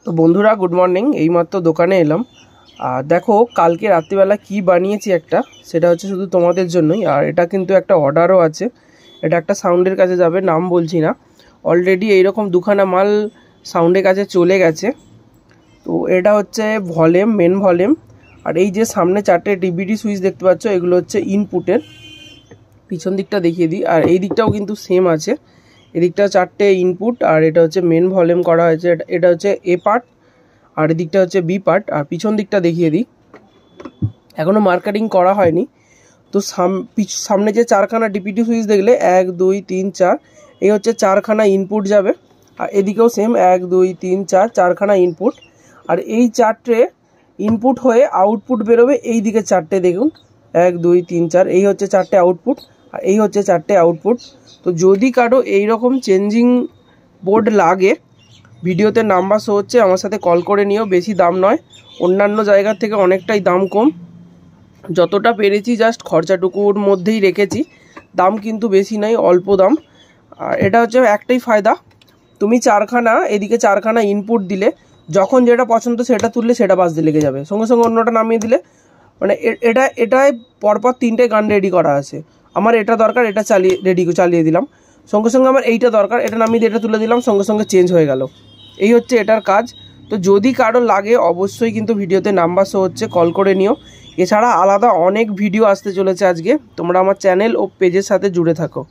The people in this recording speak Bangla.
তো বন্ধুরা গুড মর্নিং। এইমাত্র দোকানে এলাম আর দেখো কালকে রাত্রিবেলা কি বানিয়েছি একটা, সেটা হচ্ছে শুধু তোমাদের জন্যই। আর এটা কিন্তু একটা অর্ডারও আছে, এটা একটা সাউন্ডের কাছে যাবে, নাম বলছি না। অলরেডি এইরকম দুখানা মাল সাউন্ডের কাছে চলে গেছে। তো এটা হচ্ছে ভলিউম, মেন ভলিউম। আর এই যে সামনে চারটে ডিভিডি সুইচ দেখতে পাচ্ছ, এগুলো হচ্ছে ইনপুটের। পিছন দিকটা দেখিয়ে দিই, আর এই দিকটাও কিন্তু সেম আছে। এদিকটা চারটে ইনপুট, আর এটা হচ্ছে মেন ভলিউম করা হয়েছে। এটা হচ্ছে এ পার্ট, আর এদিকটা হচ্ছে বি পার্ট। আর পিছন দিকটা দেখিয়ে দিই, এখনও মার্কেটিং করা হয়নি। তো সামনে যে চারখানা ডিপিটি সুইচ দেখলে 1 2 3 4, এই হচ্ছে চারখানা ইনপুট যাবে। আর এদিকেও সেম 1 2 3 4, চারখানা ইনপুট। আর এই চারটে ইনপুট হয়ে আউটপুট বেরোবে এই দিকে চারটে, দেখুন 1 2 3 4, এই হচ্ছে চারটে আউটপুট, আর এই হচ্ছে চারটে আউটপুট। তো যদি কারো এইরকম চেঞ্জিং বোর্ড লাগে, ভিডিওতে নাম্বার শো হচ্ছে, আমার সাথে কল করে নিও। বেশি দাম নয়, অন্যান্য জায়গার থেকে অনেকটাই দাম কম। যতটা পেরেছি জাস্ট খরচাটুকুর মধ্যেই রেখেছি, দাম কিন্তু বেশি নয়, অল্প দাম। আর এটা হচ্ছে একটাই ফায়দা, তুমি চারখানা এদিকে চারখানা ইনপুট দিলে, যখন যেটা পছন্দ সেটা তুললে সেটা বাজতে লেগে যাবে, সঙ্গে সঙ্গে অন্যটা নামিয়ে দিলে। মানে এটায় পরপর 3টে গান রেডি করা আছে। আমার এটা দরকার, এটা চালিয়ে দিলাম, সঙ্গে সঙ্গে আমার এইটা দরকার, এটা নামিয়ে দিয়ে এটা তুলে দিলাম, সঙ্গে সঙ্গে চেঞ্জ হয়ে গেল। এই হচ্ছে এটার কাজ। তো যদি কারো লাগে অবশ্যই কিন্তু ভিডিওতে নাম্বার শো হচ্ছে, কল করে নিও। এছাড়া আলাদা অনেক ভিডিও আসতে চলেছে আজকে, তোমরা আমার চ্যানেল ও পেজের সাথে জুড়ে থাকো।